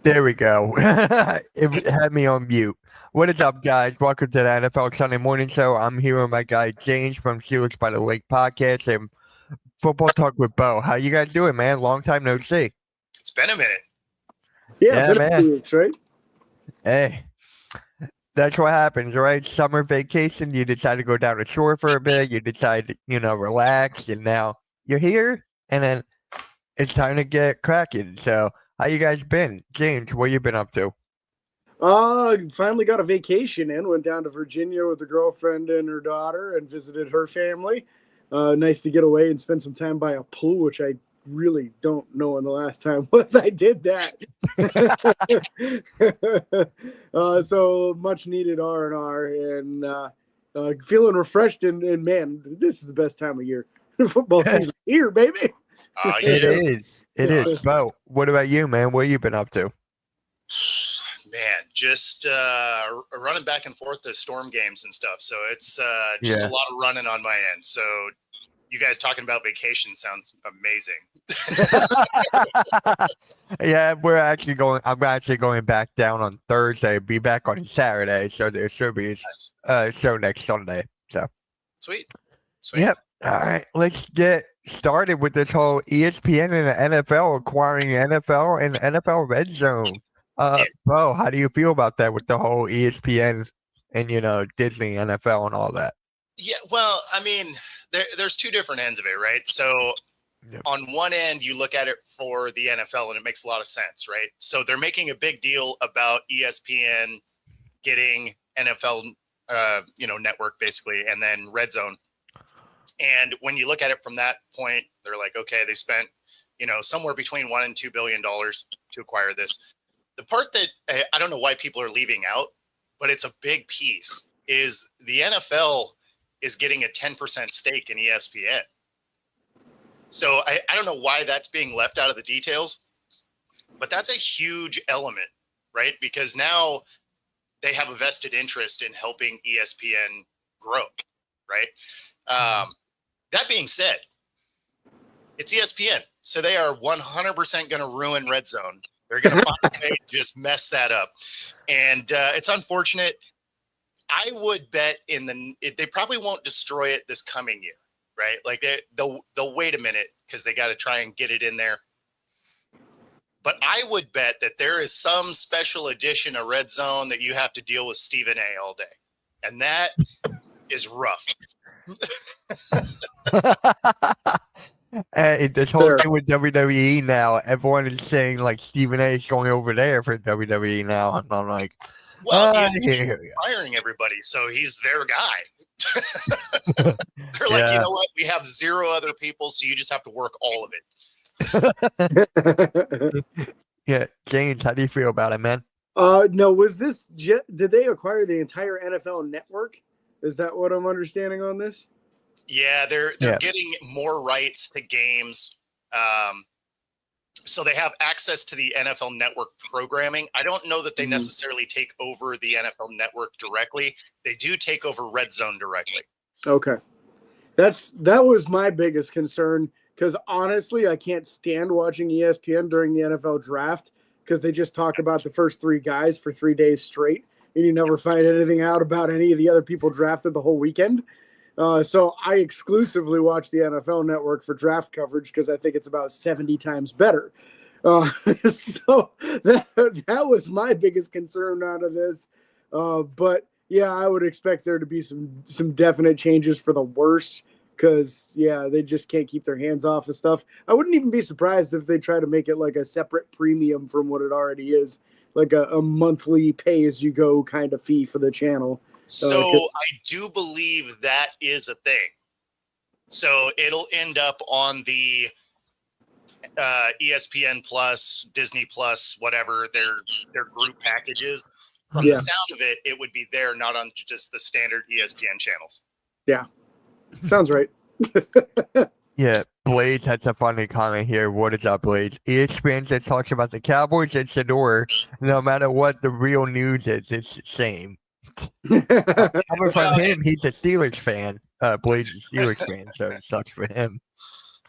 There we go. It had me on mute. What is up, guys? Welcome to the NFL Sunday Morning Show. I'm here with my guy James from Steelers by the Lake podcast and Football Talk with Bo. How you guys doing, man? Long time no see. It's been a minute. Yeah, Yeah, been a man. few weeks, right? Hey, that's what happens, right? Summer vacation, you decide to go down the shore for a bit. You decide to, relax, and now you're here, and then it's time to get cracking. So, how you guys been? James, what you been up to? Finally got a vacation in. Went down to Virginia with a girlfriend and her daughter and visited her family. Nice to get away and spend some time by a pool, which I really don't know when the last time was I did that. So much needed R&R and feeling refreshed and man, this is the best time of year. Football season here, baby. It is. It is. Bo, what about you, man? What you been up to? Man, just running back and forth to Storm games and stuff. So it's just a lot of running on my end. So you guys talking about vacation sounds amazing. Yeah, I'm actually going back down on Thursday, be back on Saturday. So there should be a show next Sunday. So Sweet. Yep. All right, let's get started with this whole ESPN and the NFL acquiring NFL and NFL Red Zone. Bo, how do you feel about that with the whole ESPN and Disney, NFL, and all that? Yeah, well, I mean, there's two different ends of it, right? So on one end, you look at it for the NFL, and it makes a lot of sense, right? So they're making a big deal about ESPN getting NFL, network basically, and then Red Zone. And when you look at it from that point, they're like, okay, they spent, somewhere between $1 and $2 billion to acquire this. The part that I don't know why people are leaving out, but it's a big piece, is the NFL is getting a 10% stake in ESPN. So I don't know why that's being left out of the details, but that's a huge element, right? Because now they have a vested interest in helping ESPN grow, right? That being said, it's ESPN. So they are 100% going to ruin Red Zone. They're going to find a way to just mess that up. And it's unfortunate. I would bet they probably won't destroy it this coming year, right? Like they'll wait a minute because they got to try and get it in there. But I would bet that there is some special edition of Red Zone that you have to deal with Stephen A all day. And that is rough. This whole thing with WWE now, everyone is saying like Stephen A is going over there for WWE now, and I'm like, well, he's firing everybody, so he's their guy. They're like, you know what? We have 0 other people, so you just have to work all of it. Yeah, James, how do you feel about it, man? No, did they acquire the entire NFL network? Is that what I'm understanding on this? Yeah, they're getting more rights to games. So they have access to the NFL Network programming. I don't know that they necessarily take over the NFL Network directly. They do take over Red Zone directly. Okay. That was my biggest concern because honestly, I can't stand watching ESPN during the NFL draft because they just talk about the first 3 guys for 3 days straight. And you never find anything out about any of the other people drafted the whole weekend. So I exclusively watch the NFL Network for draft coverage because I think it's about 70 times better. So that was my biggest concern out of this. But yeah, I would expect there to be some definite changes for the worse because, they just can't keep their hands off of stuff. I wouldn't even be surprised if they try to make it like a separate premium from what it already is. Like a monthly pay-as-you-go kind of fee for the channel. So I do believe that is a thing. So it'll end up on the ESPN Plus, Disney Plus, whatever their group packages. From the sound of it, it would be there, not on just the standard ESPN channels. Yeah, sounds right. Yeah, Blades has a funny comment here. What is up, Blades? ESPN that talks about the Cowboys and Shador. No matter what the real news is, it's the same. Coming from him, he's a Steelers fan. Blades is a Steelers fan, so it sucks for him.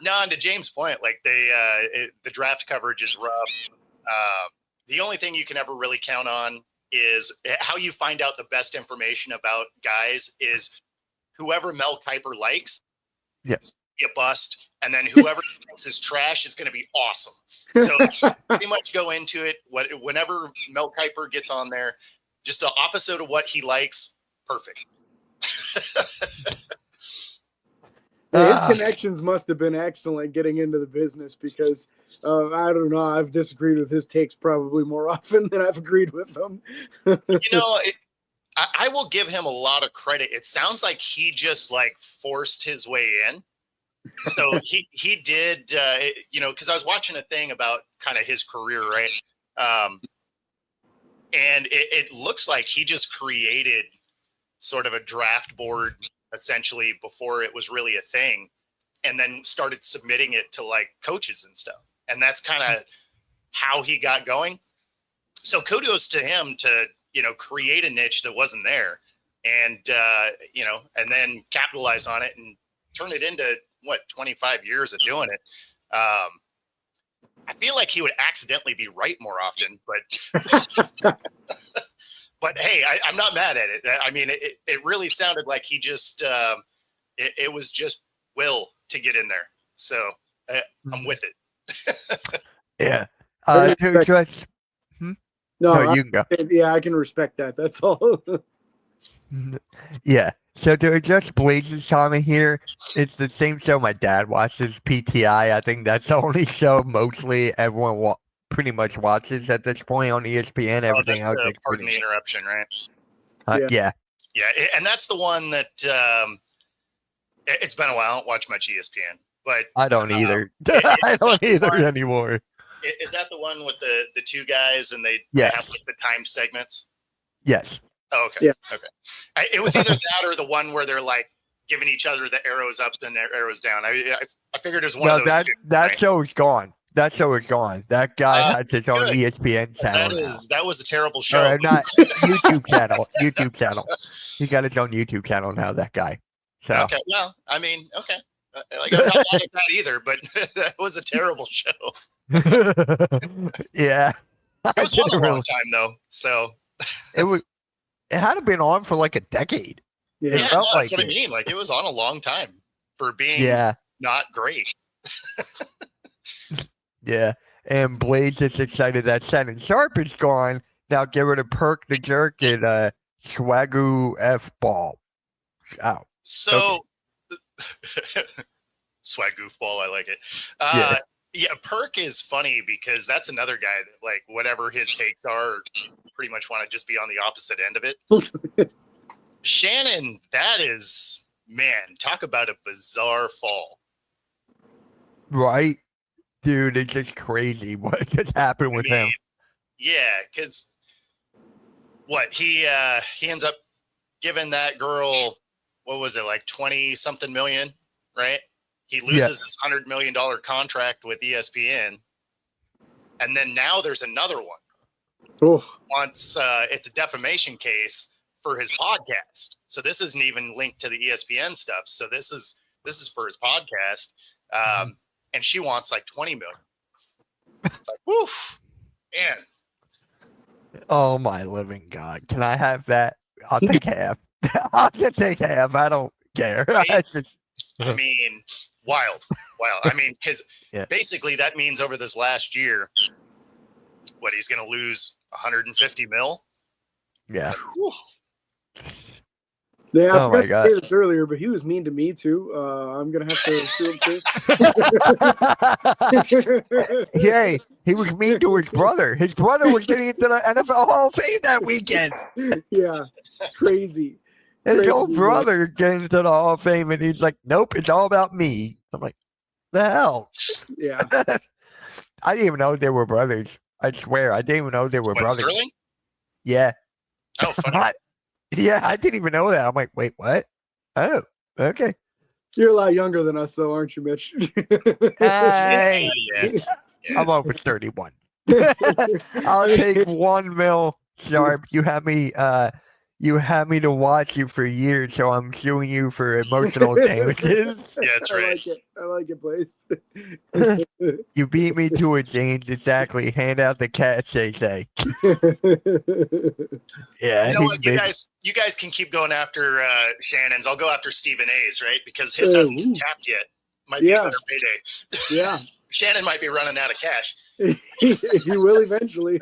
No, and to James' point, like the draft coverage is rough. the only thing you can ever really count on is how you find out the best information about guys is whoever Mel Kiper likes. Yes. Be a bust, and then whoever thinks is trash is going to be awesome. So pretty much go into it. Whenever Mel Kiper gets on there, just the opposite of what he likes. Perfect. His connections must have been excellent getting into the business because I don't know. I've disagreed with his takes probably more often than I've agreed with them. I will give him a lot of credit. It sounds like he just like forced his way in. So he did, because I was watching a thing about kind of his career, right? And it looks like he just created sort of a draft board essentially before it was really a thing, and then started submitting it to like coaches and stuff. And that's kind of how he got going. So kudos to him to, create a niche that wasn't there and, and then capitalize on it and turn it into 25 years of doing it. I feel like he would accidentally be right more often, but but hey, I'm not mad at it. I mean, it really sounded like he just, it was just will to get in there. So I'm with it. Yeah. No, you can go. Yeah, I can respect that. That's all. Yeah. So to address Blaze's comment here, it's the same show my dad watches, PTI. I think that's the only show mostly everyone pretty much watches at this point on ESPN. Everything else. Pardon the interruption, right? Yeah. Yeah, and that's the one that it's been a while. I don't watch much ESPN, but I don't either. I don't either anymore. Is that the one with the two guys and they have like the time segments? Yes. Oh, okay. Yeah. Okay. It was either that or the one where they're like giving each other the arrows up and their arrows down. I figured it was one of those two. That right? show is gone. That show is gone. That guy has his own ESPN channel. That was a terrible show. Not YouTube channel. YouTube channel. He got his own YouTube channel now. That guy. So. Okay. Well, I mean, okay. I'm not mad at that either, but that was a terrible show. Yeah. It was on a long time though, so it had been on for like a decade. Yeah, that's what I mean. Like it was on a long time for being not great. Yeah, and Blaze is excited that Shannon Sharp is gone. Now get rid of Perk the Jerk and Swagoo F Ball. Out. So swag goofball, I like it. Yeah, Perk is funny because that's another guy that like whatever his takes are, pretty much want to just be on the opposite end of it. Shannon, that is, man, talk about a bizarre fall. Right? Dude, it's just crazy what just happened with him. Yeah, because he ends up giving that girl, what was it, like 20-something million, right? He loses his $100 million contract with ESPN. And then now there's another one. Once it's a defamation case for his podcast. So this isn't even linked to the ESPN stuff. So this is for his podcast. And she wants like 20 million. It's like, woof, man. Oh my living God. Can I have that? I'll take half. I'll just take half. I don't care. Right? I mean, wild. I mean, because basically that means over this last year, he's going to lose 150 mil? Yeah, Yeah. I forgot to say this earlier, but he was mean to me too. I'm gonna have to sue him too. Yay! He was mean to his brother. His brother was getting into the NFL Hall of Fame that weekend. Yeah, crazy. His old brother getting into the Hall of Fame, and he's like, "Nope, it's all about me." I'm like, "The hell?" Yeah. I didn't even know they were brothers. I swear, I didn't even know they were brothers. Sterling? Yeah. Oh, funny. Yeah, I didn't even know that. I'm like, wait, what? Oh, okay. You're a lot younger than us, though, aren't you, Mitch? Hey, I'm over 31. I'll take 1 mil, Sharp. You have me You had me to watch you for years, so I'm suing you for emotional damages. Yeah, that's right. I like it, Blaze. You beat me to it, James. Exactly. Hand out the cash, they say. Yeah, You know what, you guys can keep going after Shannon's. I'll go after Stephen A's, right? Because his hasn't been tapped yet. Might be a better payday. Yeah. Shannon might be running out of cash. He will eventually.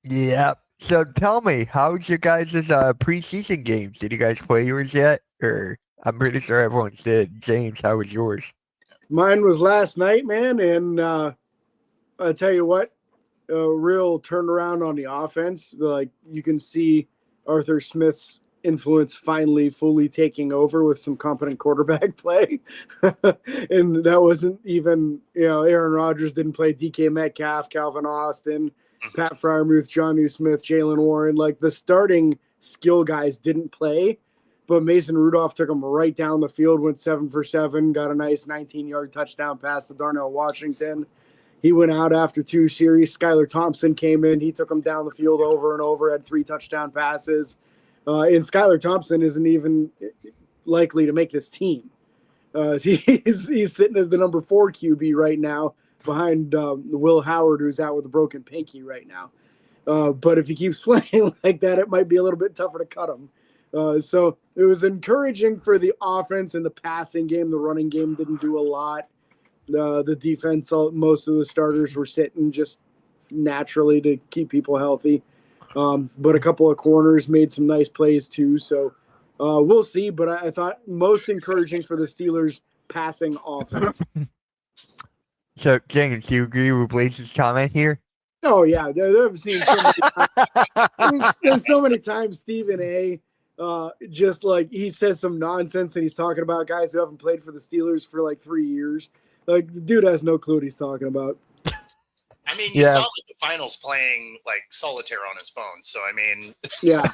Yeah. So tell me, how's your guys' preseason games? Did you guys play yours yet? Or I'm pretty sure everyone's did. James, how was yours? Mine was last night, man, and I'll tell you what, a real turnaround on the offense. Like you can see Arthur Smith's influence finally fully taking over with some competent quarterback play. And that wasn't even, Aaron Rodgers didn't play, DK Metcalf, Calvin Austin, Pat Freiermuth, Jonnu Smith, Jalen Warren. Like the starting skill guys didn't play, but Mason Rudolph took them right down the field, went 7 for 7, got a nice 19-yard touchdown pass to Darnell Washington. He went out after 2 series. Skylar Thompson came in. He took him down the field over and over, had 3 touchdown passes. And Skylar Thompson isn't even likely to make this team. He's sitting as the number 4 QB right now behind Will Howard, who's out with a broken pinky right now. But if he keeps playing like that, it might be a little bit tougher to cut him. So it was encouraging for the offense and the passing game. The running game didn't do a lot. The defense, most of the starters were sitting just naturally to keep people healthy. But a couple of corners made some nice plays too. So we'll see. But I thought most encouraging for the Steelers passing offense. So, James, do you agree with Blaze's comment here? Oh, yeah. I've seen so many times. There's so many times Stephen A. Just like he says some nonsense and he's talking about guys who haven't played for the Steelers for like 3 years. Like the dude has no clue what he's talking about. I mean, you saw like the finals playing like solitaire on his phone. So I mean, yeah.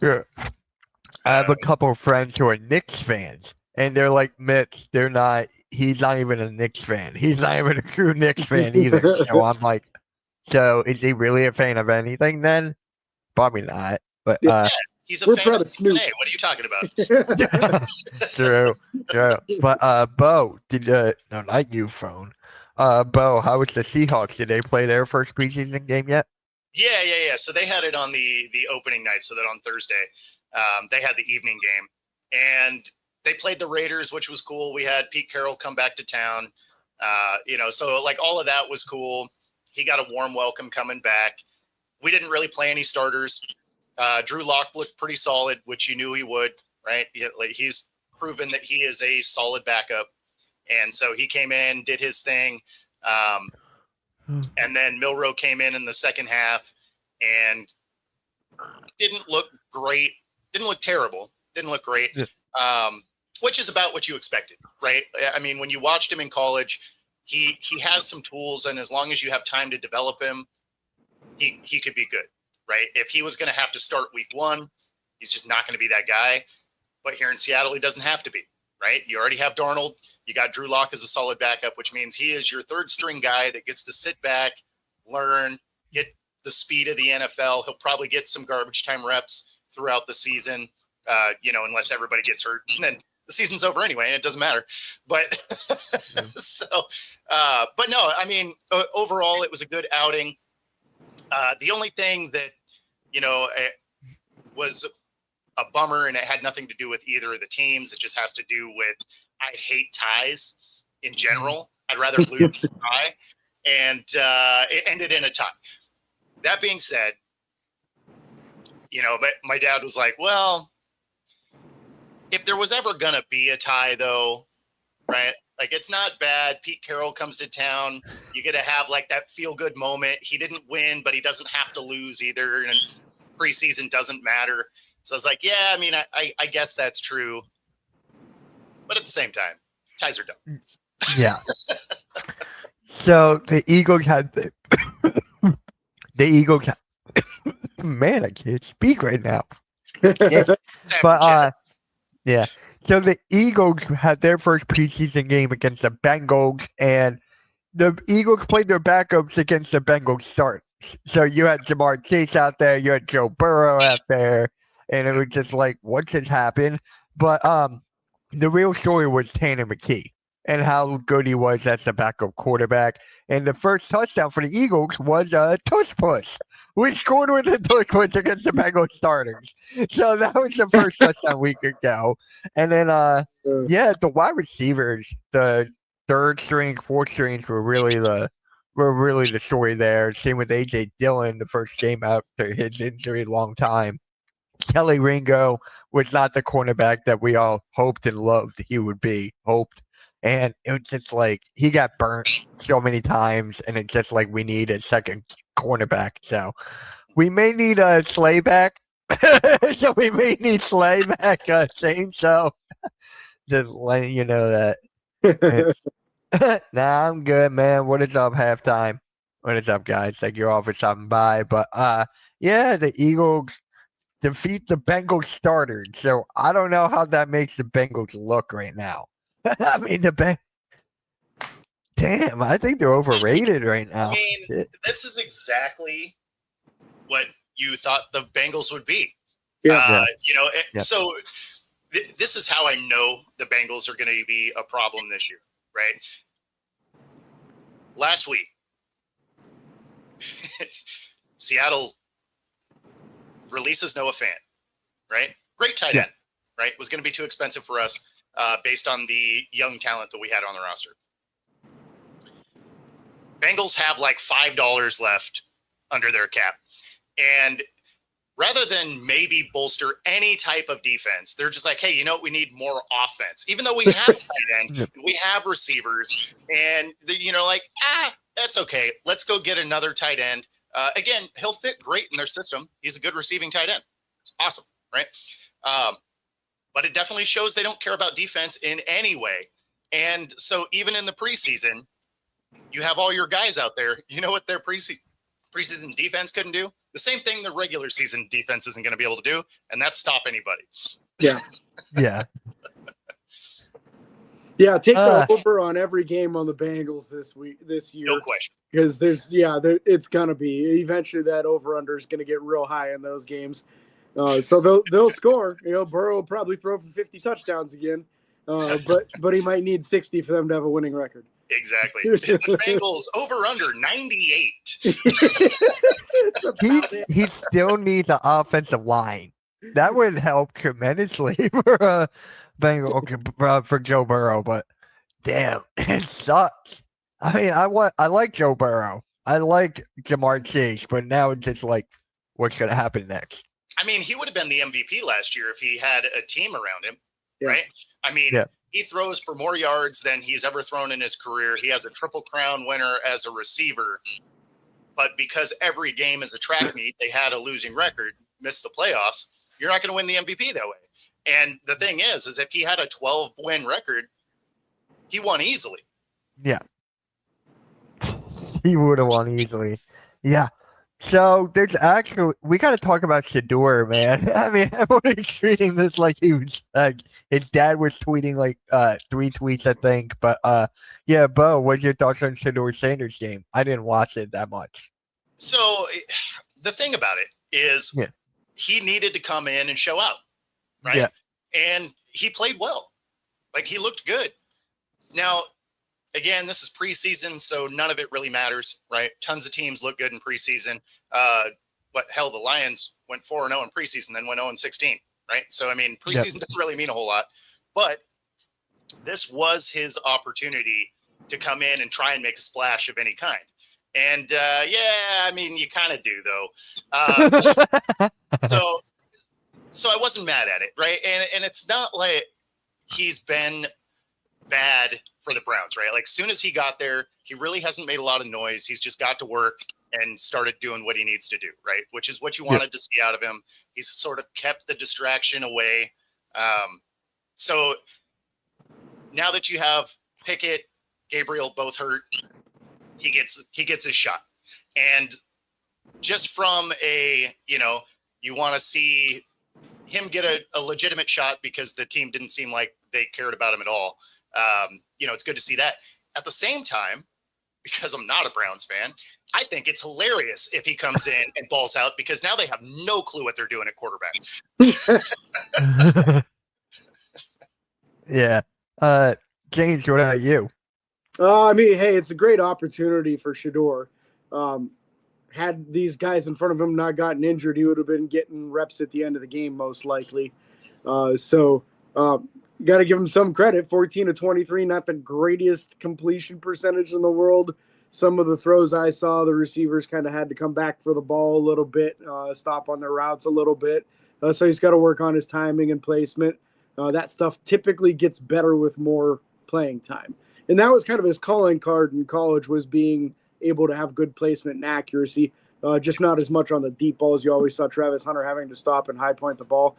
Yeah. I have a couple of friends who are Knicks fans, and they're like, Mitch, he's not even a Knicks fan. He's not even a true Knicks fan either. So I'm like, so is he really a fan of anything then? Probably not. But he's a fan of Snoop. What are you talking about? True. But Bo, no, not you, phone. Bo, how was the Seahawks? Did they play their first preseason game yet? Yeah. So they had it on the opening night, so that on Thursday, they had the evening game, and they played the Raiders, which was cool. We had Pete Carroll come back to town, so like all of that was cool. He got a warm welcome coming back. We didn't really play any starters. Drew Lock looked pretty solid, which you knew he would, right? He's proven that he is a solid backup. And so he came in, did his thing. And then Milroe came in the second half and didn't look great. Didn't look terrible. Didn't look great, which is about what you expected, right? I mean, when you watched him in college, he has some tools, and as long as you have time to develop him, he could be good, right? If he was going to have to start week 1, he's just not going to be that guy. But here in Seattle, he doesn't have to be, right? You already have Darnold. You got Drew Lock as a solid backup, which means he is your third string guy that gets to sit back, learn, get the speed of the NFL. He'll probably get some garbage time reps throughout the season, unless everybody gets hurt. And then the season's over anyway, and it doesn't matter. But but no, I mean, overall, it was a good outing. The only thing that, was a bummer, and it had nothing to do with either of the teams. It just has to do with, I hate ties in general. I'd rather lose than tie. And it ended in a tie. That being said, my dad was like, well, if there was ever going to be a tie, though, right? Like, it's not bad. Pete Carroll comes to town. You get to have, like, that feel-good moment. He didn't win, but he doesn't have to lose either. And preseason doesn't matter. So I was like, yeah, I mean, I guess that's true. But at the same time, ties are dumb. Yeah. So the Eagles had man, I can't speak right now. But yeah. So the Eagles had their first preseason game against the Bengals, and the Eagles played their backups against the Bengals start. So you had Jamar Chase out there, you had Joe Burrow out there, and it was just like, what just happened? But the real story was Tanner McKee and how good he was as a backup quarterback. And the first touchdown for the Eagles was a tush push. We scored with a tush push against the Bengals starters. So that was the first touchdown we could go. And then yeah, the wide receivers, the third string, fourth strings were really the story there. Same with AJ Dillon, the first game after his injury, long time. Kelly Ringo was not the cornerback that we all hoped and loved he would be. Hoped, and it was just like he got burnt so many times, and it's just like we need a second cornerback. So we may need a Slay back. So we may need Slay back, Shane. So just letting you know that. Nah, I'm good, man. What is up, halftime? What is up, guys? Thank you all for stopping by. But yeah, the Eagles defeat the Bengals starters. So I don't know how that makes the Bengals look right now. I mean, damn, I think they're overrated right now. I mean, this is exactly what you thought the Bengals would be. Yeah. So this is how I know the Bengals are going to be a problem this year, right? Last week, Seattle releases Noah Fant, right? Great tight end, right? Was going to be too expensive for us based on the young talent that we had on the roster. Bengals have like $5 left under their cap. And rather than maybe bolster any type of defense, they're just like, hey, you know what? We need more offense. Even though we have tight end, we have receivers, and that's okay. Let's go get another tight end. Again, he'll fit great in their system. He's a good receiving tight end. It's awesome, right? But it definitely shows they don't care about defense in any way. And so even in the preseason, you have all your guys out there. You know what their preseason defense couldn't do? The same thing the regular season defense isn't going to be able to do, and that's stop anybody. Yeah. Yeah. Yeah, take the over on every game on the Bengals this year. No question. Because it's gonna be eventually that over under is gonna get real high in those games. So they'll score. Burrow will probably throw for 50 touchdowns again, but he might need 60 for them to have a winning record. Exactly. The Bengals over under 98. He still needs an offensive line. That would help tremendously for for Joe Burrow, but damn, it sucks. I mean, I like Joe Burrow. I like Jamar Chase, but now it's just like, what's gonna happen next? I mean, he would have been the MVP last year if he had a team around him, right? I mean, he throws for more yards than he's ever thrown in his career. He has a Triple Crown winner as a receiver, but because every game is a track meet, they had a losing record, missed the playoffs. You're not going to win the MVP that way. And the thing is if he had a 12-win record, he won easily. Yeah. He would have won easily. Yeah. So there's actually, we got to talk about Shador, man. I mean, everybody's treating this like he was his dad was tweeting like 3 tweets, I think. But yeah, Bo, what's your thoughts on Shador Sanders' game? I didn't watch it that much. So the thing about it is he needed to come in and show out, right? Yeah. And he played well. Like, he looked good. Now, again, this is preseason, so none of it really matters, right? Tons of teams look good in preseason. The Lions went 4-0 in preseason, then went 0-16, right? So, I mean, preseason doesn't really mean a whole lot. But this was his opportunity to come in and try and make a splash of any kind. And, I mean, you kind of do, though. So I wasn't mad at it, right? And it's not like he's been bad for the Browns, right? Like, soon as he got there, he really hasn't made a lot of noise. He's just got to work and started doing what he needs to do, right? Which is what you wanted to see out of him. He's sort of kept the distraction away. So now that you have Pickett, Gabriel both hurt, he gets his shot. And just from you want to see him get a legitimate shot because the team didn't seem like they cared about him at all. It's good to see that. At the same time, because I'm not a Browns fan, I think it's hilarious if he comes in and balls out because now they have no clue what they're doing at quarterback. Yeah. James, what about you? I mean, hey, it's a great opportunity for Shador. Had these guys in front of him not gotten injured, he would have been getting reps at the end of the game, most likely. So got to give him some credit. 14 to 23, not the greatest completion percentage in the world. Some of the throws I saw, the receivers kind of had to come back for the ball a little bit, stop on their routes a little bit. So he's got to work on his timing and placement. That stuff typically gets better with more playing time. And that was kind of his calling card in college, was being able to have good placement and accuracy, just not as much on the deep balls. You always saw Travis Hunter having to stop and high point the ball.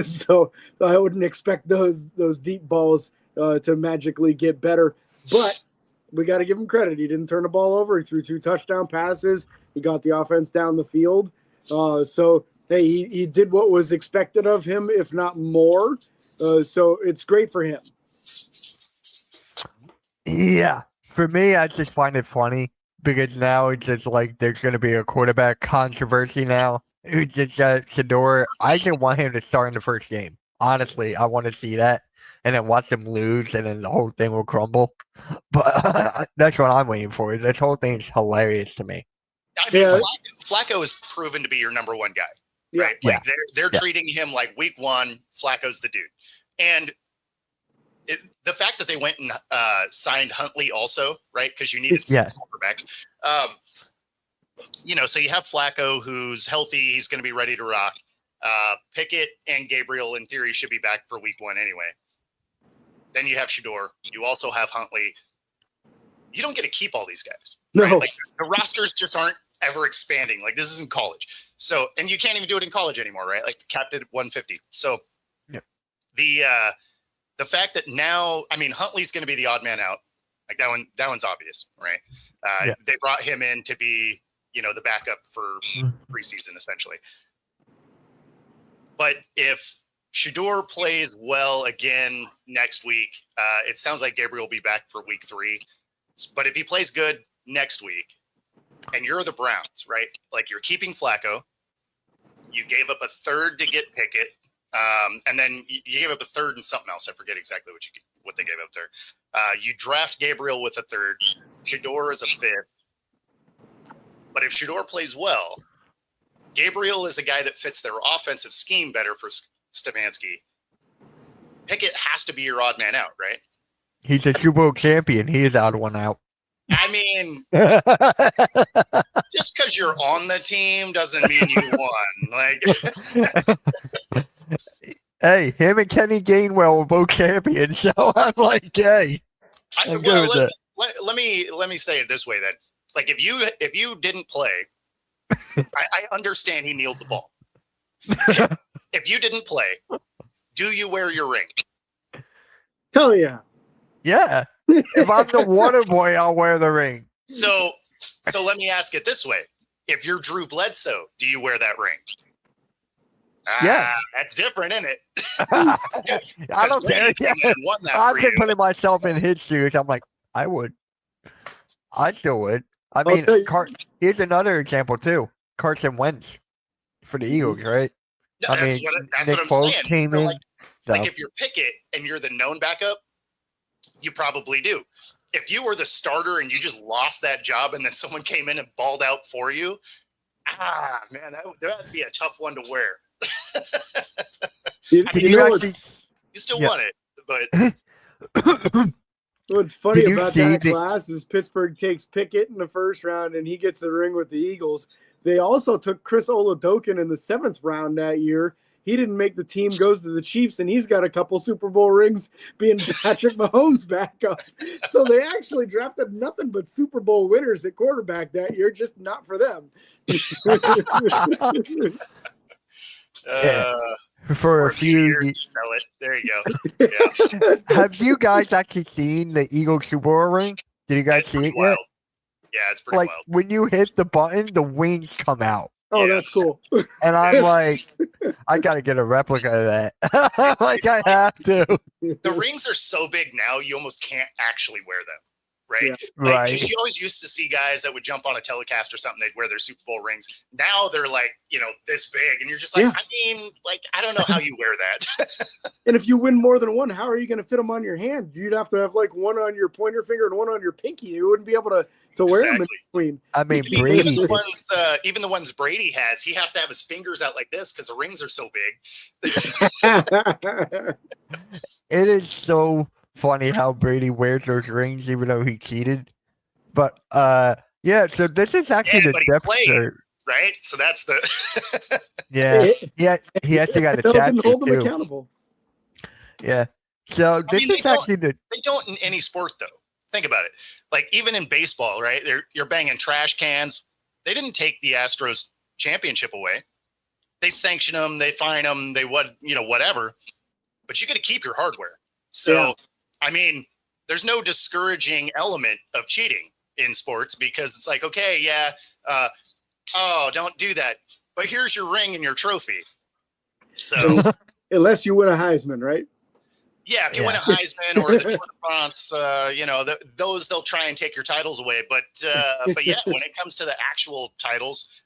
So I wouldn't expect those deep balls to magically get better. But we got to give him credit. He didn't turn the ball over. He threw 2 touchdown passes. He got the offense down the field. So, hey, he did what was expected of him, if not more. So it's great for him. Yeah. For me, I just find it funny because now it's just like there's going to be a quarterback controversy now. Who just got Shador. I just want him to start in the first game. Honestly, I want to see that. And then watch him lose, and then the whole thing will crumble. But that's what I'm waiting for. This whole thing is hilarious to me. I mean, Flacco is proven to be your number one guy, right? Yeah. Like they're treating him like week one, Flacco's the dude. And the fact that they went and signed Huntley also, right? Because you needed some quarterbacks. So you have Flacco, who's healthy. He's going to be ready to rock. Pickett and Gabriel, in theory, should be back for week one anyway. Then you have Shador. You also have Huntley. You don't get to keep all these guys. No. Right? Like the rosters just aren't ever expanding. Like this isn't college. So, and you can't even do it in college anymore, right? Like capped at 150. So the fact that now, I mean, Huntley's going to be the odd man out. Like that one's obvious, right? They brought him in to be, the backup for preseason essentially. But if Shador plays well again next week, it sounds like Gabriel will be back for week 3. But if he plays good next week, and you're the Browns, right? Like you're keeping Flacco, you gave up a third to get Pickett, and then you gave up a third and something else. I forget exactly what they gave up there. You draft Gabriel with a third. Shador is a 5th. But if Shador plays well, Gabriel is a guy that fits their offensive scheme better for Stefanski. Pickett has to be your odd man out, right? He's a Super Bowl champion. He is odd one out. I mean, just because you're on the team doesn't mean you won. Like, hey, him and Kenny Gainwell were both champions, so I'm like, hey, I'm good with that. Let me say it this way then. Like, if you didn't play, I understand he kneeled the ball. If you didn't play, do you wear your ring? Hell yeah. Yeah. If I'm the water boy, I'll wear the ring. So let me ask it this way. If you're Drew Bledsoe, do you wear that ring? Yeah. That's different, isn't it? I don't care. I'm just putting myself in his shoes. I'm like, I would. I still would. I mean, here's another example, too. Carson Wentz for the Eagles, right? No, that's what I'm saying. Came in, like if you're Pickett and you're the known backup, you probably do. If you were the starter and you just lost that job and then someone came in and balled out for you, man, that would be a tough one to wear. You still want it, but what's funny about that class is Pittsburgh takes Pickett in the first round and he gets the ring with the Eagles. They also took Chris Oladokun in the 7th round that year. He didn't make the team, goes to the Chiefs, and he's got a couple Super Bowl rings being Patrick Mahomes' backup. So they actually drafted nothing but Super Bowl winners at quarterback that year, just not for them. For a few years to sell it. There you go. Yeah. Have you guys actually seen the Eagles Super Bowl ring? Did you guys see it yet? Yeah, it's pretty wild. When you hit the button, the wings come out. Oh, that's cool. And I'm like, I gotta get a replica of that. Like, I have to. The rings are so big now, you almost can't actually wear them. right? Yeah. Like, Right. 'cause you always used to see guys that would jump on a telecast or something, they'd wear their Super Bowl rings. Now they're like, this big, and you're just like, Yeah. I mean, like, I don't know how you wear that. And if you win more than one, how are you going to fit them on your hand? You'd have to have like one on your pointer finger and one on your pinky. You wouldn't be able to wear them in between. I mean, Even Brady. even the ones Brady has, he has to have his fingers out like this because the rings are so big. It is so funny how Brady wears those rings, even though he cheated. But yeah. So this is actually Yeah, the but he depth played. chart. Right? So that's the Yeah. He actually got a They'll chat can hold them too. accountable. Yeah. So this mean, is actually the. they don't in any sport though. Think about it. Like even in baseball, right? You're banging trash cans. They didn't take the Astros championship away. They sanction them, they fine them, whatever. But you got to keep your hardware. So, Yeah. I mean, there's no discouraging element of cheating in sports because it's like, okay, yeah, don't do that. But here's your ring and your trophy. So, Unless you win a Heisman, right? yeah, if you win a Heisman or the Tour de France, those they'll try and take your titles away. But yeah, when it comes to the actual titles,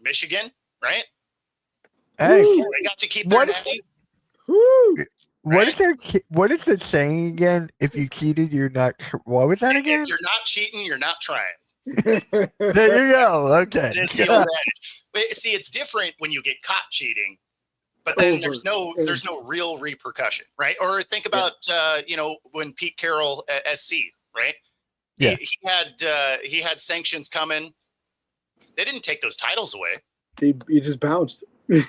Michigan, right? Hey, They got to keep their natty. Woo! what is the saying again? If you cheated, you're not. What was that again? If you're not cheating, you're not trying. There you go. Okay. It's the old adage. But see, it's different when you get caught cheating, but then there's no real repercussion, right? Or think about when Pete Carroll at SC, right? Yeah. He had sanctions coming. They didn't take those titles away. He just bounced. Yeah,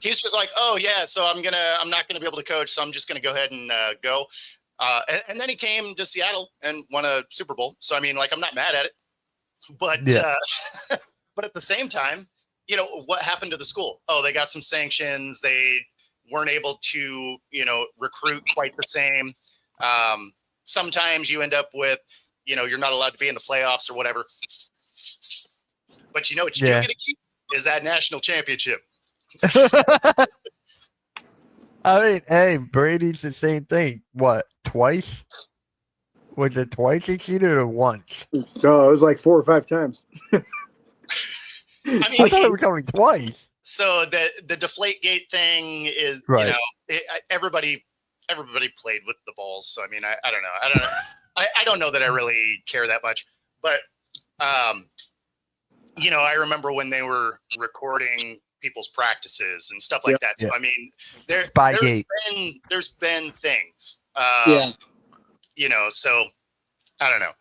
he's just like, oh yeah, so I'm not gonna be able to coach, so I'm just gonna go ahead and go. And then he came to Seattle and won a Super Bowl. So I mean, like, I'm not mad at it, but but at the same time, what happened to the school? Oh, they got some sanctions. They weren't able to recruit quite the same. Sometimes you end up with you're not allowed to be in the playoffs or whatever. But what you do get to keep is that national championship. I mean, hey, Brady's the same thing. What, twice? Was it twice he cheated or once? No, it was like 4 or 5 times. I mean, I thought it was coming twice. So the Deflategate thing is, right. Everybody played with the balls. So I mean, I don't know. I don't know that I really care that much. But I remember when they were recording people's practices and stuff like that. So I mean, there's been things. So I don't know.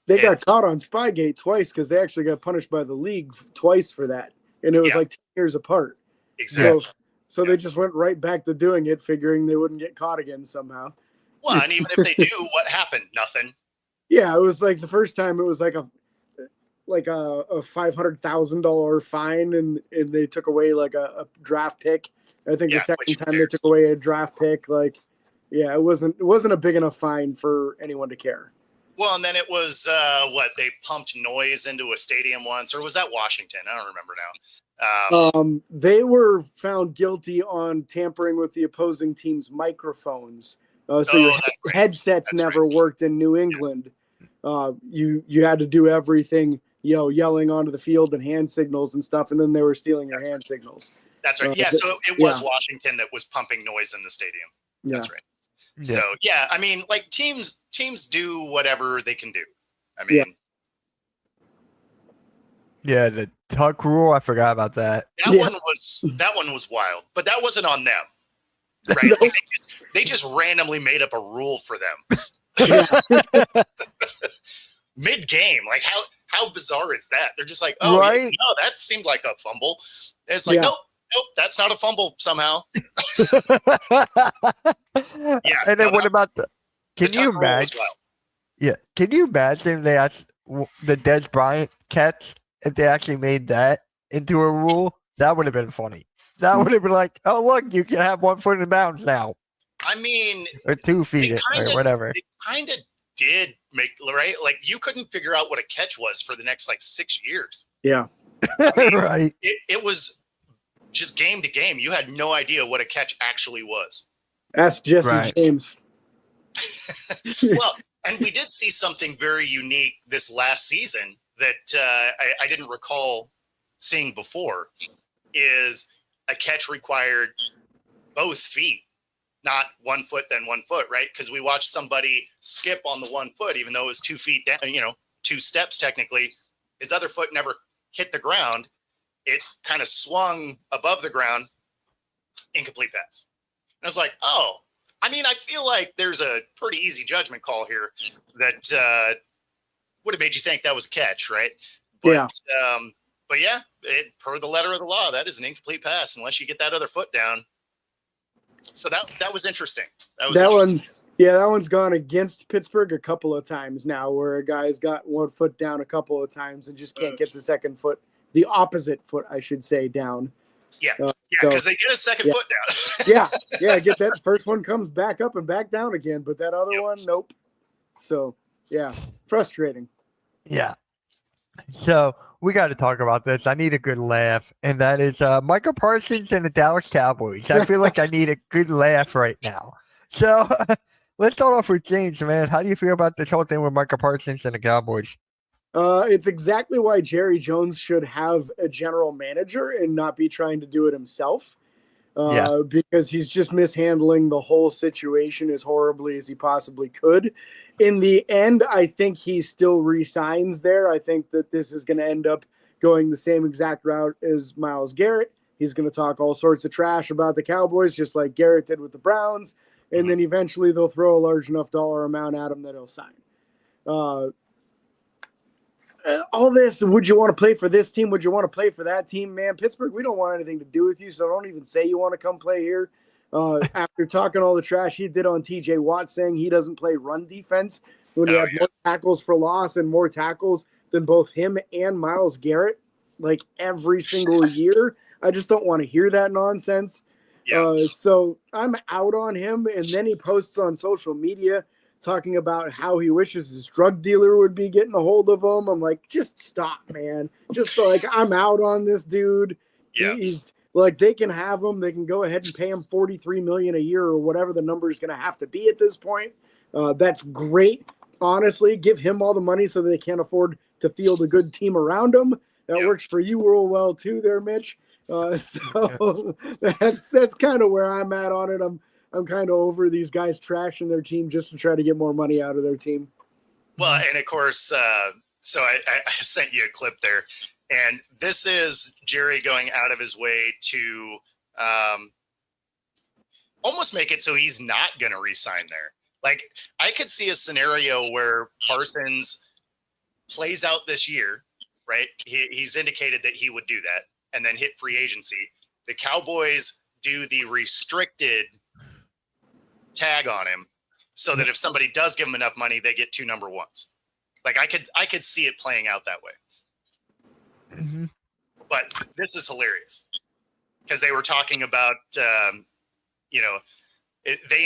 They got caught on Spygate twice because they actually got punished by the league twice for that, and it was like 10 years apart. Exactly. So they just went right back to doing it, figuring they wouldn't get caught again somehow. Well, and even if they do, what happened? Nothing. Yeah, it was like the first time it was like a $500,000 fine, and they took away like a draft pick. I think the second time they took away a draft pick. Like, yeah, it wasn't a big enough fine for anyone to care. Well, and then it was they pumped noise into a stadium once, or was that Washington? I don't remember now. They were found guilty on tampering with the opposing team's microphones. So your headsets never worked in New England. You had to do everything, yelling onto the field and hand signals and stuff, and then they were stealing your hand signals. That's right. So it was Washington that was pumping noise in the stadium. That's right. Yeah. So I mean, like teams do whatever they can do. I mean, the tuck rule. I forgot about that. That one was wild, but that wasn't on them, right? Like they just randomly made up a rule for them. Mid-game, like how bizarre is that? They're just like, oh, right? No, that seemed like a fumble. And it's like, nope, that's not a fumble somehow. And then what about can you imagine? Yeah, can you imagine if they asked the Des Bryant catch, if they actually made that into a rule? That would have been funny. That would have been like, oh look, you can have 1 foot in bounds now. I mean, or 2 feet or whatever. They kind of did make right. Like you couldn't figure out what a catch was for the next 6 years. Yeah, I mean, right. It was just game to game. You had no idea what a catch actually was. Ask Jesse James. Well, And we did see something very unique this last season that I didn't recall seeing before, is a catch required both feet, not 1 foot, then 1 foot, right? Because we watched somebody skip on the 1 foot, even though it was 2 feet down, 2 steps technically. His other foot never hit the ground. It kind of swung above the ground, incomplete pass. And I was like, oh, I mean, I feel like there's a pretty easy judgment call here that would have made you think that was a catch, right? But, yeah. But yeah, per the letter of the law, that is an incomplete pass unless you get that other foot down. So that was interesting. That one's gone against Pittsburgh a couple of times now, where a guy's got 1 foot down a couple of times and just can't get the second foot, the opposite foot, I should say, down. Yeah, because they get a second foot down. yeah, get that first one comes back up and back down again, but that other one, nope. So yeah, frustrating. Yeah. So we got to talk about this. I need a good laugh, and that is Micah Parsons and the Dallas Cowboys. I feel like I need a good laugh right now. So let's start off with James, man. How do you feel about this whole thing with Micah Parsons and the Cowboys? It's exactly why Jerry Jones should have a general manager and not be trying to do it himself. Because he's just mishandling the whole situation as horribly as he possibly could. In the end, I think he still resigns there. I think that this is going to end up going the same exact route as Myles Garrett. He's going to talk all sorts of trash about the Cowboys, just like Garrett did with the Browns. And then eventually they'll throw a large enough dollar amount at him that he'll sign. All this, would you want to play for this team? Would you want to play for that team? Man, Pittsburgh, we don't want anything to do with you, so don't even say you want to come play here. After talking all the trash he did on TJ Watt, saying he doesn't play run defense, when he had more tackles for loss and more tackles than both him and Myles Garrett, like every single year. I just don't want to hear that nonsense. So I'm out on him, and then he posts on social media talking about how he wishes his drug dealer would be getting a hold of him. I'm like, just stop, man. Just like, I'm out on this dude. Yeah. He's like, they can have him. They can go ahead and pay him $43 million a year or whatever the number is going to have to be at this point. That's great. Honestly, give him all the money so they can't afford to field a good team around him. That works for you real well too there, Mitch. So that's kind of where I'm at on it. I'm kind of over these guys trashing their team just to try to get more money out of their team. Well, and of course, so I sent you a clip there, and this is Jerry going out of his way to almost make it so he's not going to re-sign there. Like, I could see a scenario where Parsons plays out this year, right? He's indicated that he would do that and then hit free agency. The Cowboys do the restricted tag on him so that if somebody does give him enough money, they get 2 number ones. Like, I could see it playing out that way. Mm-hmm. But this is hilarious because they were talking about, they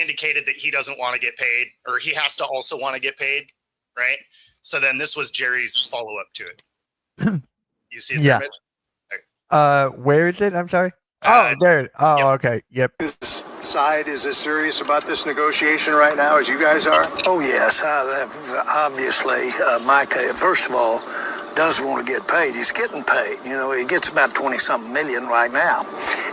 indicated that he doesn't want to get paid, or he has to also want to get paid, right? So then this was Jerry's follow-up to it. You see it there, Mitch? Where is it? I'm sorry. There. Oh, yep. Okay. Yep. This side is as serious about this negotiation right now as you guys are? Oh, yes. Obviously, Micah, first of all, does want to get paid. He's getting paid. You know, he gets about 20-something million right now.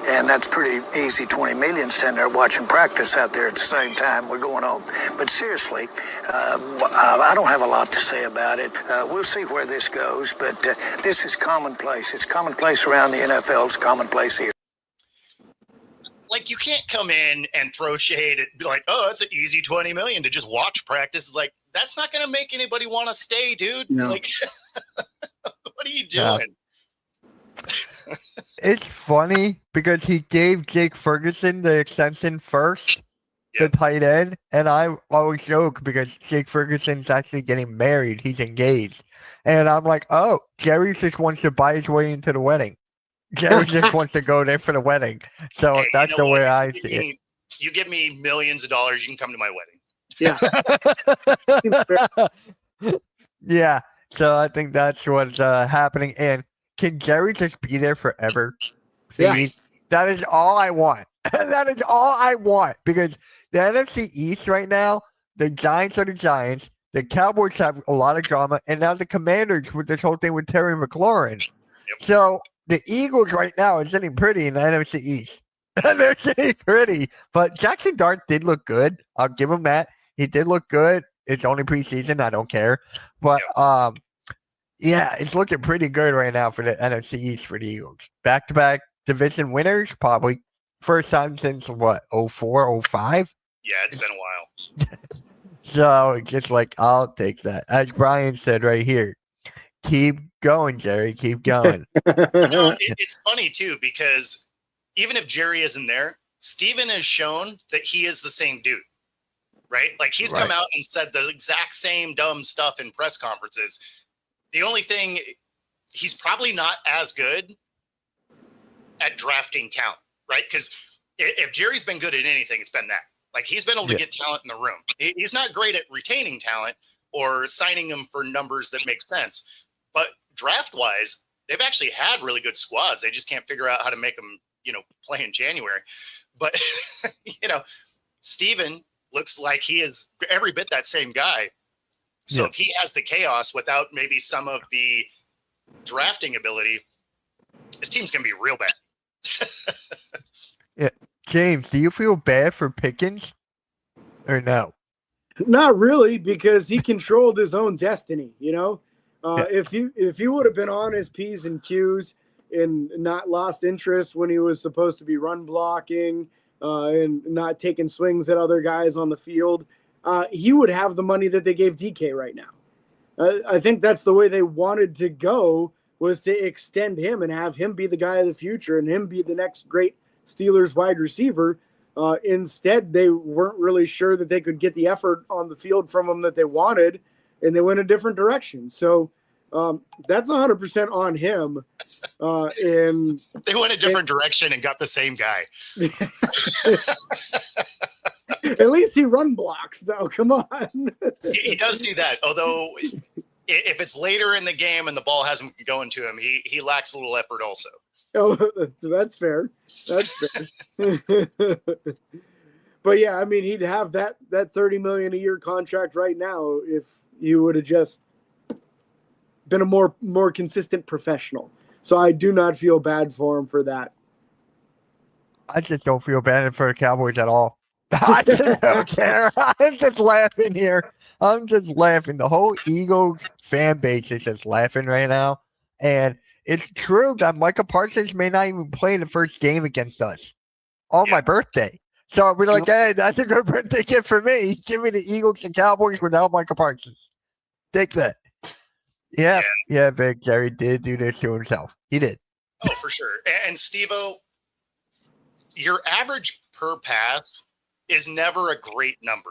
And that's pretty easy, 20 million standing there watching practice out there at the same time we're going on. But seriously, I don't have a lot to say about it. We'll see where this goes, but this is commonplace. It's commonplace around the NFL. It's commonplace here. Like, you can't come in and throw shade and be like, oh, it's an easy 20 million to just watch practice. It's like, that's not going to make anybody want to stay, dude. No. Like, what are you doing? Yeah. It's funny because he gave Jake Ferguson the extension first, the tight end. And I always joke because Jake Ferguson's actually getting married. He's engaged. And I'm like, oh, Jerry just wants to buy his way into the wedding. Jerry just wants to go there for the wedding. So hey, that's the way I see it. You give me millions of dollars, you can come to my wedding. Yeah. So I think that's what's happening. And can Jerry just be there forever? Please? Yeah. That is all I want. That is all I want. Because the NFC East right now, the Giants are the Giants. The Cowboys have a lot of drama, and now the Commanders with this whole thing with Terry McLaurin. Yep. So the Eagles right now are sitting pretty in the NFC East. They're sitting pretty. But Jackson Dart did look good. I'll give him that. He did look good. It's only preseason. I don't care. But yeah, it's looking pretty good right now for the NFC East for the Eagles. Back-to-back division winners, probably first time since what, 04, 05? Yeah, it's been a while. So it's just like, I'll take that. As Brian said right here, keep going, Jerry. Keep going. It's funny too, because even if Jerry isn't there, Steven has shown that he is the same dude, right? Like he's come out and said the exact same dumb stuff in press conferences. The only thing, he's probably not as good at drafting talent, right? Because if Jerry's been good at anything, it's been that. Like he's been able to get talent in the room. He's not great at retaining talent or signing them for numbers that make sense. But draft-wise, they've actually had really good squads. They just can't figure out how to make them, play in January. But, Steven looks like he is every bit that same guy. So if he has the chaos without maybe some of the drafting ability, his team's going to be real bad. Yeah. James, do you feel bad for Pickens or no? Not really, because he controlled his own destiny, If he would have been on his P's and Q's and not lost interest when he was supposed to be run blocking and not taking swings at other guys on the field, he would have the money that they gave DK right now. I think that's the way they wanted to go, was to extend him and have him be the guy of the future and him be the next great Steelers wide receiver. Instead, they weren't really sure that they could get the effort on the field from him that they wanted, and they went a different direction. So that's 100% on him. And they went a different direction and got the same guy. At least he run blocks, though. Come on. He does do that. Although, if it's later in the game and the ball hasn't been going to him, he lacks a little effort also. Oh, that's fair. That's fair. But yeah, I mean, he'd have that $30 million a year contract right now if you would have just been a more consistent professional. So I do not feel bad for him for that. I just don't feel bad for the Cowboys at all. I just don't care. I'm just laughing here. I'm just laughing. The whole Eagles fan base is just laughing right now. And it's true that Micah Parsons may not even play in the first game against us on my birthday. So we're like, hey, that's a good birthday gift for me. Give me the Eagles and Cowboys without Micah Parsons. Take that. Yeah, Big Jerry did do this to himself. He did. Oh, for sure. And Steve-O, your average per pass is never a great number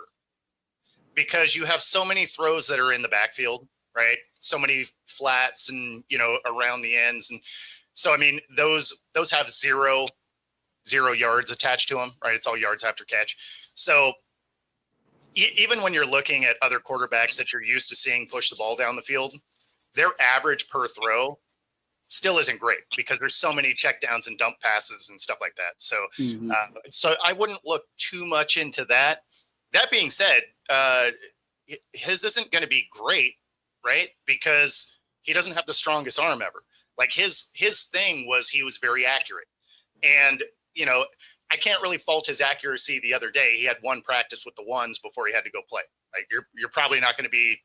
because you have so many throws that are in the backfield, right? So many flats and, around the ends. And so, I mean, those have zero yards attached to them, right? It's all yards after catch. So even when you're looking at other quarterbacks that you're used to seeing push the ball down the field, their average per throw still isn't great because there's so many checkdowns and dump passes and stuff like that. So, so I wouldn't look too much into that. That being said, his isn't going to be great, right? Because he doesn't have the strongest arm ever. Like his thing was he was very accurate. And, I can't really fault his accuracy the other day. He had one practice with the ones before he had to go play. Like you're probably not going to be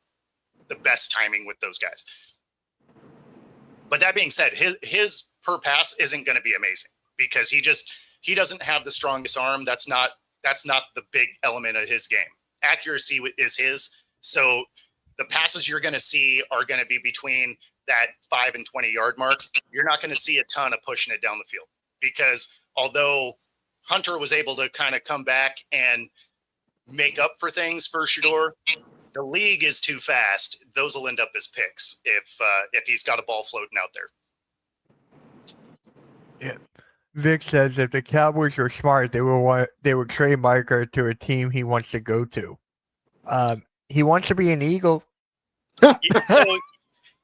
the best timing with those guys. But that being said, his per pass isn't going to be amazing because he doesn't have the strongest arm. That's not the big element of his game. Accuracy is his. So the passes you're going to see are going to be between that 5 and 20 yard mark. You're not going to see a ton of pushing it down the field because although Hunter was able to kind of come back and make up for things for Shedeur, the league is too fast. Those will end up as picks if he's got a ball floating out there. Yeah. Vic says if the Cowboys are smart, they would trade Micah to a team he wants to go to. He wants to be an Eagle. So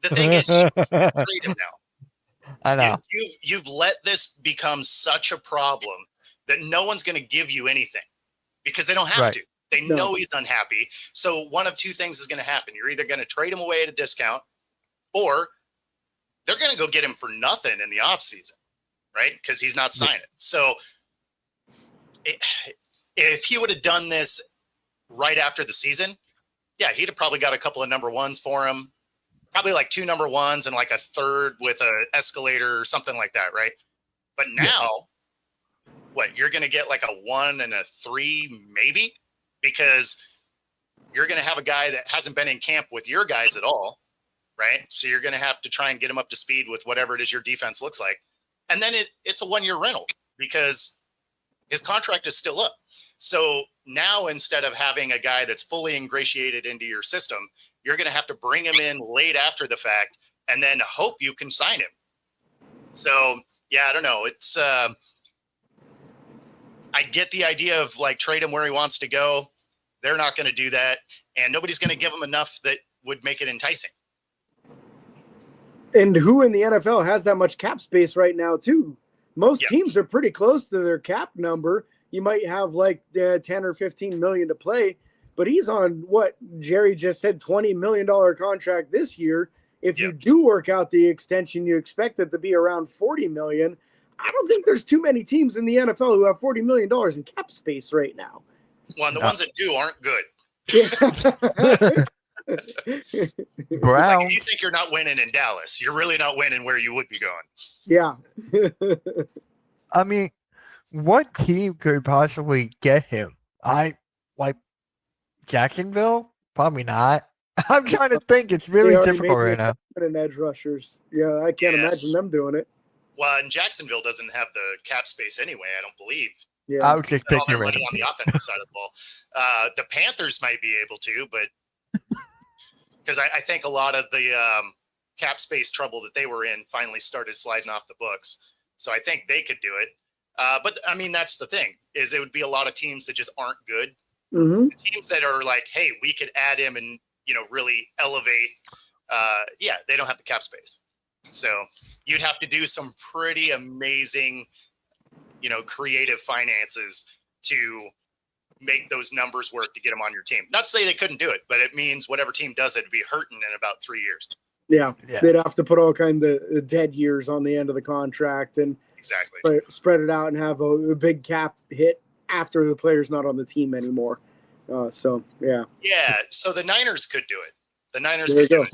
the thing is, you can't trade him now. I know. You've let this become such a problem that no one's going to give you anything because they don't have to. They know he's unhappy. So one of two things is going to happen. You're either going to trade him away at a discount, or they're going to go get him for nothing in the offseason, right? Because he's not signing. So if he would have done this right after the season, yeah, he'd have probably got a couple of number ones for him. Probably like 2 number ones and like a third with a escalator or something like that, right? But now, what, you're going to get like a 1 and a 3 maybe? Because you're going to have a guy that hasn't been in camp with your guys at all, right? So you're going to have to try and get him up to speed with whatever it is your defense looks like. And then it's a 1-year rental because his contract is still up. So now instead of having a guy that's fully ingratiated into your system, you're going to have to bring him in late after the fact and then hope you can sign him. So, yeah, I don't know. It's I get the idea of like trade him where he wants to go. They're not going to do that. And nobody's going to give him enough that would make it enticing. And who in the NFL has that much cap space right now, too? Most teams are pretty close to their cap number. You might have like 10 or 15 million to play, but he's on what Jerry just said, $20 million contract this year. If you do work out the extension, you expect it to be around 40 million. I don't think there's too many teams in the NFL who have $40 million in cap space right now. Well, and the ones that do aren't good. Brown. Like if you think you're not winning in Dallas, you're really not winning where you would be going. Yeah. I mean, what team could possibly get him? Jacksonville? Probably not. I'm trying to think. It's really difficult right now. And edge rushers. Yeah, I can't imagine them doing it. Well, and Jacksonville doesn't have the cap space anyway, I don't believe. Yeah. I was just All picking their money on the offensive side of the ball. The Panthers might be able to, but because I think a lot of the cap space trouble that they were in finally started sliding off the books. So I think they could do it. But I mean, that's the thing, is it would be a lot of teams that just aren't good. Mm-hmm. The teams that are like, hey, we could add him and, really elevate. They don't have the cap space. So you'd have to do some pretty amazing, creative finances to make those numbers work to get them on your team. Not to say they couldn't do it, but it means whatever team does it would be hurting in about 3 years. Yeah. They'd have to put all kinds of dead years on the end of the contract and spread it out and have a big cap hit after the player's not on the team anymore. Yeah. So the Niners could do it. The Niners could do it.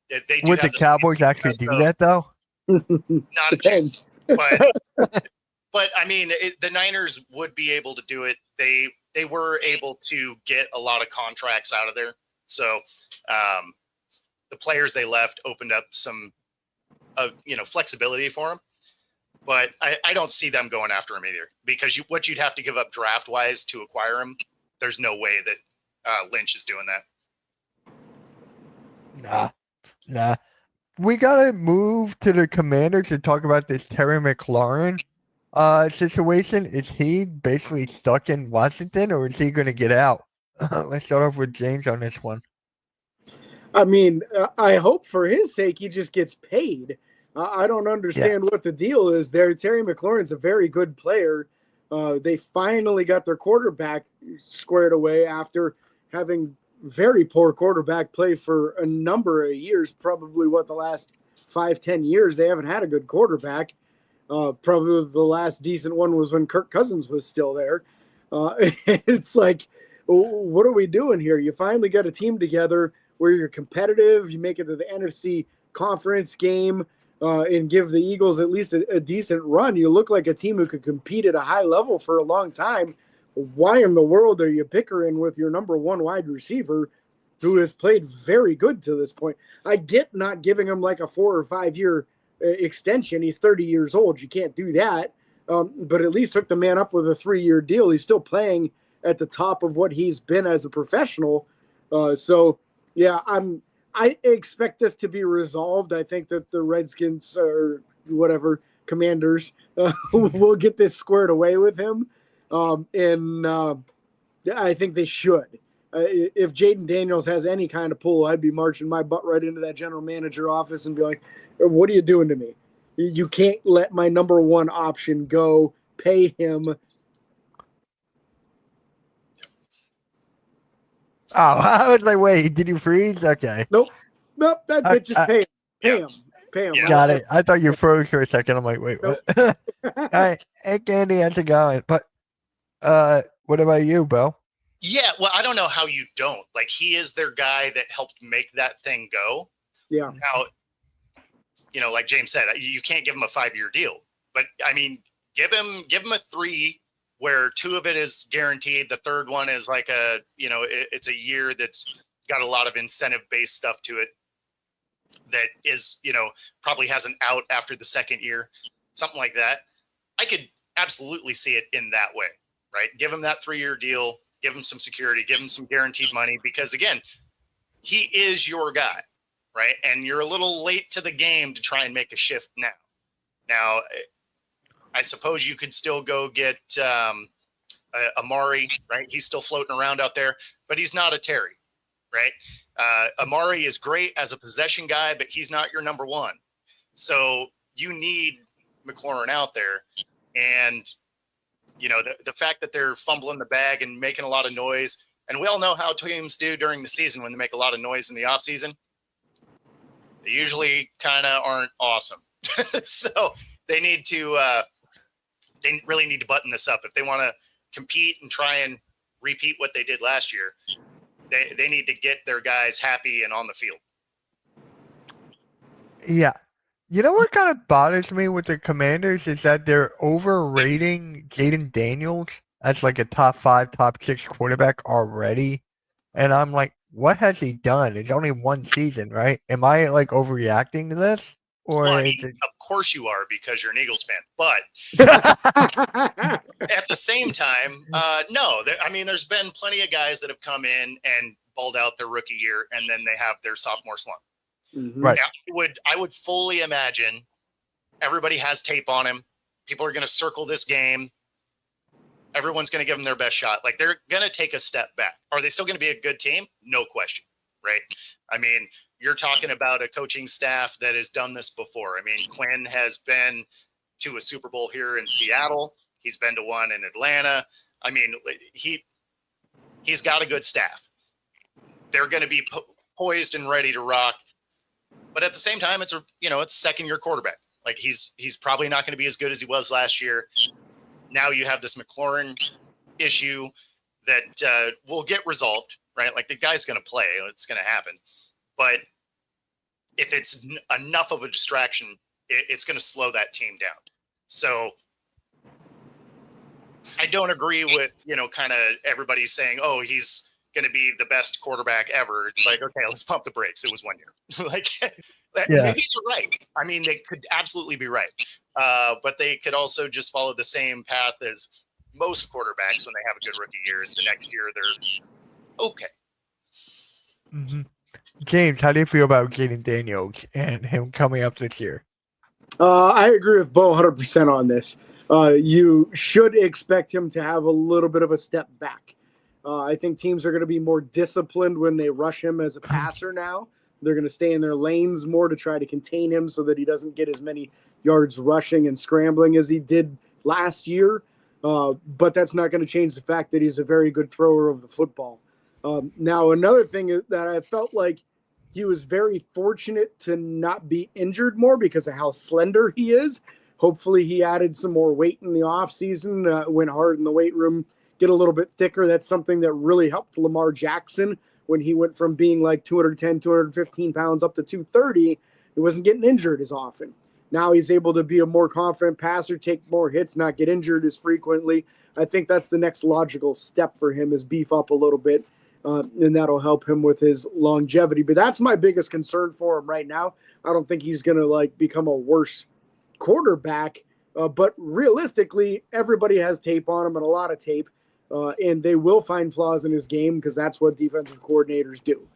They do Would the Cowboys actually do that, though? Not depends. But I mean, the Niners would be able to do it. They were able to get a lot of contracts out of there. So the players they left opened up some, flexibility for them. But I don't see them going after him either, because what you'd have to give up draft wise to acquire him, there's no way that Lynch is doing that. Nah. We gotta move to the Commanders and talk about this Terry McLaurin situation. Is he basically stuck in Washington, or is he going to get out? Let's start off with James on this one. I mean, I hope for his sake he just gets paid. I don't understand what the deal is there. Terry McLaurin's a very good player. They finally got their quarterback squared away after having very poor quarterback play for a number of years, probably the last 5-10 years. They haven't had a good quarterback. Probably the last decent one was when Kirk Cousins was still there. It's like, what are we doing here? You finally got a team together where you're competitive. You make it to the NFC conference game and give the Eagles at least a decent run. You look like a team who could compete at a high level for a long time. Why in the world are you bickering with your number one wide receiver who has played very good to this point? I get not giving him like a 4 or 5 year extension. He's 30 years old. You can't do that. But at least hook the man up with a 3-year deal. He's still playing at the top of what he's been as a professional. I expect this to be resolved. I think that the Redskins or whatever Commanders will get this squared away with him. I think they should. If Jaden Daniels has any kind of pull, I'd be marching my butt right into that general manager office and be like, what are you doing to me? You can't let my number one option go. Pay him. I was like, wait, did you freeze? Okay. Nope, that's it. Just pay him. Pay him. Yeah. Got it. I thought you froze for a second. I'm like, wait, what? Nope. All right. Hey, Candy, how's it going? But what about you, Bo? Yeah, well, I don't know how you don't. Like, he is their guy that helped make that thing go. Yeah. Now, like James said, you can't give him a 5-year deal. But, I mean, give him a 3 where 2 of it is guaranteed. The third one is like it's a year that's got a lot of incentive-based stuff to it that is, probably has an out after the second year, something like that. I could absolutely see it in that way, right? Give him that 3-year deal. Give him some security, give him some guaranteed money, because again, he is your guy, right? And you're a little late to the game to try and make a shift now. Now, I suppose you could still go get Amari, right? He's still floating around out there, but he's not a Terry, right? Amari is great as a possession guy, but he's not your number one. So you need McLaurin out there. And the fact that they're fumbling the bag and making a lot of noise, and we all know how teams do during the season when they make a lot of noise in the offseason. They usually kind of aren't awesome. So they really need to button this up. If they want to compete and try and repeat what they did last year, they need to get their guys happy and on the field. Yeah. You know what kind of bothers me with the Commanders is that they're overrating Jaden Daniels as like a top 5, top 6 quarterback already. And I'm like, what has he done? It's only one season, right? Am I like overreacting to this? Or Well, is it... of course you are, because you're an Eagles fan. But at the same time, no. There's been plenty of guys that have come in and balled out their rookie year, and then they have their sophomore slump. Mm-hmm. Right. I would fully imagine everybody has tape on him. People are going to circle this game. Everyone's going to give them their best shot. Like, they're going to take a step back. Are they still going to be a good team? No question. Right. I mean, you're talking about a coaching staff that has done this before. I mean, Quinn has been to a Super Bowl here in Seattle. He's been to one in Atlanta. I mean, he's got a good staff. They're going to be poised and ready to rock. But at the same time, it's second-year quarterback. Like, he's probably not going to be as good as he was last year. Now you have this McLaurin issue that will get resolved, right? Like, the guy's going to play. It's going to happen. But if it's enough of a distraction, it's going to slow that team down. So I don't agree with, kind of everybody saying, oh, he's going to be the best quarterback ever. It's like, okay, let's pump the brakes. It was 1 year. Maybe you're right. I mean, they could absolutely be right. But they could also just follow the same path as most quarterbacks when they have a good rookie year. Is the next year they're okay. Mm-hmm. James, how do you feel about Jaden Daniels and him coming up this year? I agree with Bo 100% on this. You should expect him to have a little bit of a step back. I think teams are going to be more disciplined when they rush him as a passer now. They're going to stay in their lanes more to try to contain him so that he doesn't get as many yards rushing and scrambling as he did last year. But that's not going to change the fact that he's a very good thrower of the football. Now, another thing that I felt like he was very fortunate to not be injured more because of how slender he is. Hopefully he added some more weight in the offseason, went hard in the weight room, get a little bit thicker. That's something that really helped Lamar Jackson when he went from being like 210, 215 pounds up to 230. He wasn't getting injured as often. Now he's able to be a more confident passer, take more hits, not get injured as frequently. I think that's the next logical step for him, is beef up a little bit. And that'll help him with his longevity. But that's my biggest concern for him right now. I don't think he's going to become a worse quarterback. But realistically, everybody has tape on him, and a lot of tape. And they will find flaws in his game because that's what defensive coordinators do.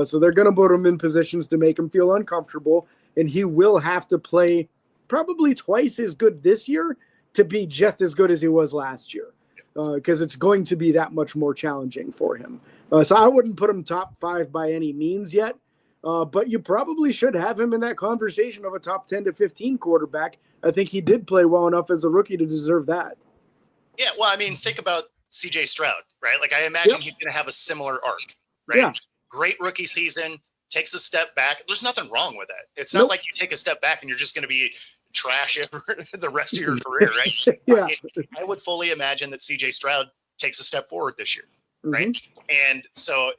So they're going to put him in positions to make him feel uncomfortable. And he will have to play probably twice as good this year to be just as good as he was last year. Because it's going to be that much more challenging for him. So I wouldn't put him top 5 by any means yet. But you probably should have him in that conversation of a top 10 to 15 quarterback. I think he did play well enough as a rookie to deserve that. Yeah, well, I mean, think about C.J. Stroud, right? Like, I imagine he's going to have a similar arc, right? Yeah. Great rookie season, takes a step back. There's nothing wrong with that. It's not like you take a step back and you're just going to be trash the rest of your career, right? Yeah. I would fully imagine that CJ Stroud takes a step forward this year, right? And so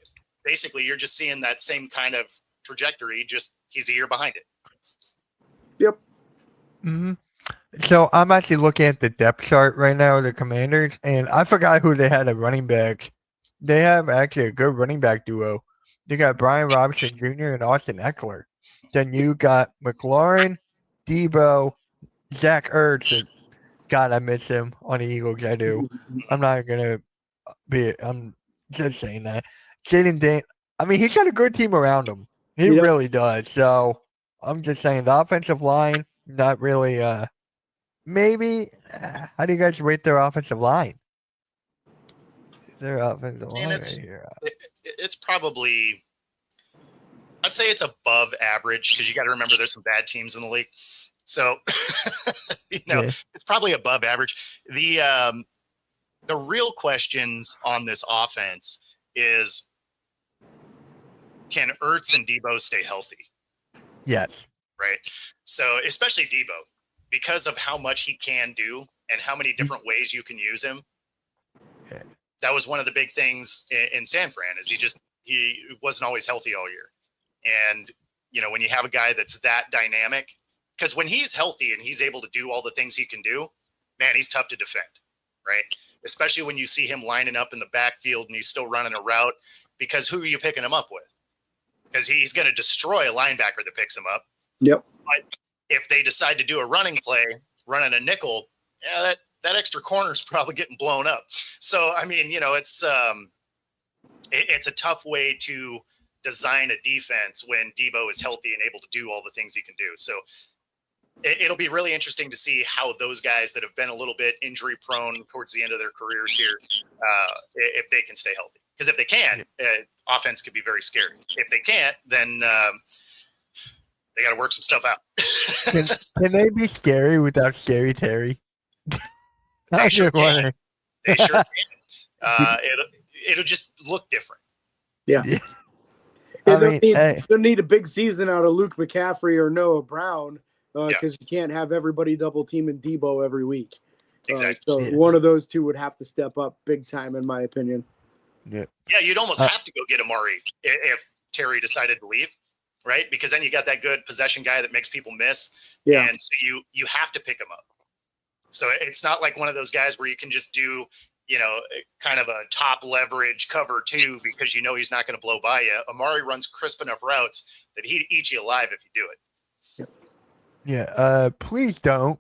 basically you're just seeing that same kind of trajectory, just he's a year behind it. Yep. So I'm actually looking at the depth chart right now, the Commanders, and I forgot who they had at running backs. They have actually a good running back duo. They got Brian Robinson Jr. and Austin Eckler. Then you got McLaurin, Debo, Zach Ertz. God, I miss him on the Eagles. I do. I'm not gonna I'm just saying that. Jaden Dane. I mean, he's got a good team around him. He really does. So I'm just saying the offensive line, not really. Maybe. How do you guys rate their offensive line? Their offensive line right here. It's probably, I'd say it's above average because you got to remember there's some bad teams in the league. So, it's probably above average. The real questions on this offense is, can Ertz and Debo stay healthy? Yes. Right. So especially Debo, because of how much he can do and how many different ways you can use him. Yeah. That was one of the big things in San Fran is he wasn't always healthy all year. And, when you have a guy that's that dynamic, because when he's healthy and he's able to do all the things he can do, man, he's tough to defend, right? Especially when you see him lining up in the backfield and he's still running a route, because who are you picking him up with? Because he's going to destroy a linebacker that picks him up. Yep. But if they decide to do a running play, running a nickel, that extra corner is probably getting blown up. So, I mean, it's a tough way to design a defense when Debo is healthy and able to do all the things he can do. So it'll be really interesting to see how those guys that have been a little bit injury prone towards the end of their careers here, if they can stay healthy. Because if they can, offense could be very scary. If they can't, then they got to work some stuff out. Can they be scary without Scary Terry? They sure can. They sure can. It'll just look different. Yeah. They'll need a big season out of Luke McCaffrey or Noah Brown because you can't have everybody double teaming Debo every week. Exactly. So one of those two would have to step up big time, in my opinion. Yeah, you'd almost have to go get Amari if Terry decided to leave, right? Because then you got that good possession guy that makes people miss. Yeah. And so you have to pick him up. So it's not like one of those guys where you can just do, kind of a top leverage cover two because he's not going to blow by you. Amari runs crisp enough routes that he'd eat you alive if you do it. Yeah. Please don't.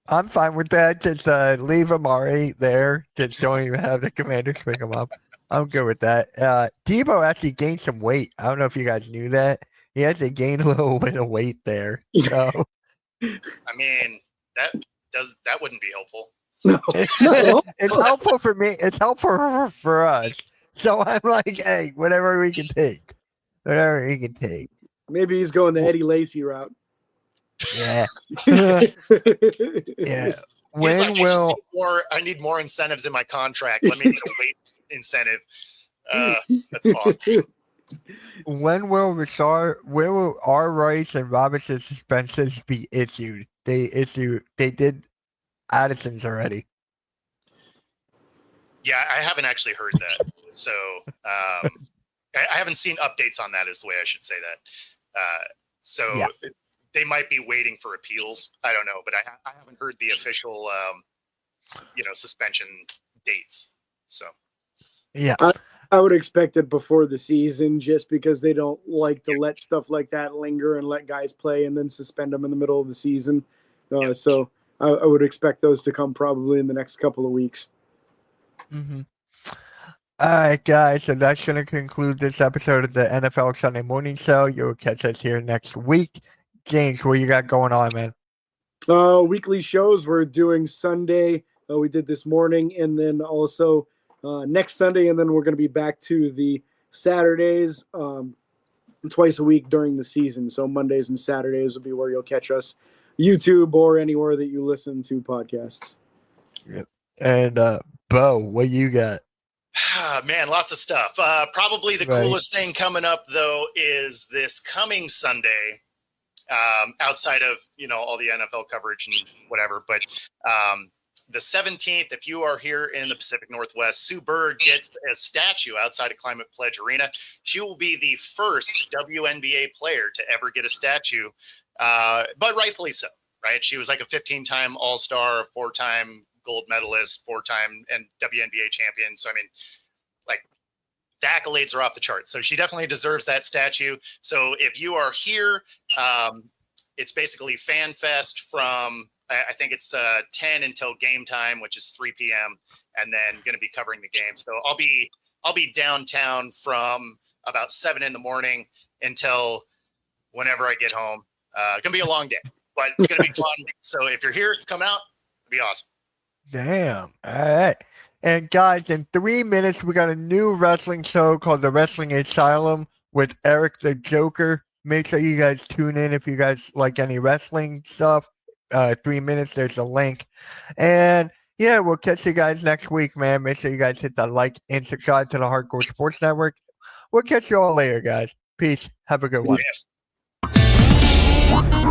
I'm fine with that. Just leave Amari there. Just don't even have the Commanders pick him up. I'm good with that. Debo actually gained some weight. I don't know if you guys knew that. He had to gain a little bit of weight there. So. I mean, that wouldn't be helpful. No. It's helpful for me. It's helpful for us. So I'm like, hey, whatever we can take. Whatever we can take. Maybe he's going the Eddie Lacy route. Yeah. Yeah. I need more incentives in my contract. Let me get a weight incentive. That's awesome. When will our rights and Robinson's suspensions be issued? They did Addison's already. Yeah, I haven't actually heard that. So I haven't seen updates on that is the way I should say that. They might be waiting for appeals. I don't know, but I haven't heard the official, suspension dates. So, yeah, I would expect it before the season just because they don't like to let stuff like that linger and let guys play and then suspend them in the middle of the season. So I would expect those to come probably in the next couple of weeks. Mm-hmm. All right, guys. So that's going to conclude this episode of the NFL Sunday Morning Show. You'll catch us here next week. James, what you got going on, man? Weekly shows. We're doing Sunday. We did this morning, and then also next Sunday, and then we're going to be back to the Saturdays twice a week during the season. So Mondays and Saturdays will be where you'll catch us, YouTube or anywhere that you listen to podcasts. Yep. And Bo, what you got? Man, lots of stuff. Probably the coolest thing coming up, though, is this coming Sunday, outside of, all the NFL coverage and whatever. But the 17th, if you are here in the Pacific Northwest, Sue Bird gets a statue outside of Climate Pledge Arena. She will be the first WNBA player to ever get a statue, but rightfully so, right? She was like a 15-time All-Star, 4-time gold medalist, 4-time and WNBA champion. So, I mean, like, the accolades are off the charts. So she definitely deserves that statue. So if you are here, it's basically Fan Fest from, I think it's 10 until game time, which is 3 p.m. and then going to be covering the game. So I'll be downtown from about 7 in the morning until whenever I get home. It's going to be a long day, but it's going to be fun. So if you're here, come out. It'll be awesome. Damn. All right. And guys, in 3 minutes, we got a new wrestling show called The Wrestling Asylum with Eric the Joker. Make sure you guys tune in if you guys like any wrestling stuff. 3 minutes, there's a link. And yeah, we'll catch you guys next week, man. Make sure you guys hit the like and subscribe to the Hardcore Sports Network. We'll catch you all later, guys. Peace. Have a good one. Yeah.